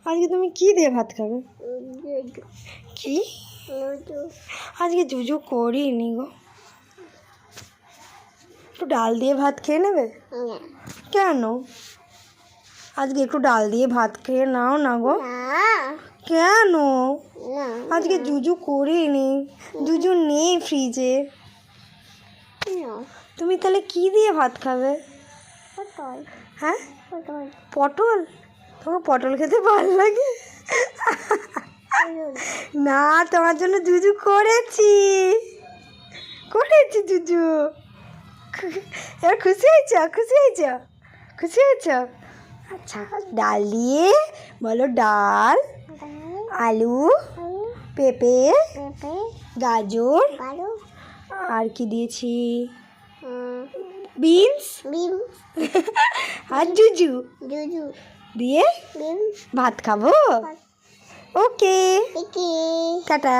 আজকে তুমি কি দিয়ে ভাত খাবে? কি আজকে জুজু করিনি গো। একটু ডাল দিয়ে ভাত খেয়ে নেবে? কেন? আজকে একটু ডাল দিয়ে ভাত খেয়ে নাও না গো। কেন? আজকে জুজু করিনি, জুজু নেই ফ্রিজে। তুমি তাহলে কি দিয়ে ভাত খাবে? হ্যাঁ, পটল। তোমাকে পটল খেতে ভালো লাগে? না, তোমার জন্য জুজু করেছি জুজু। এবার খুশি হয়েছ? আচ্ছা, ডাল দিয়ে বলো। ডাল, আলু, পেঁপে, গাজর, আর কি দিয়েছি? বিনস আর জুজু দিয়ে ভাত খাবো। ওকে, টাটা।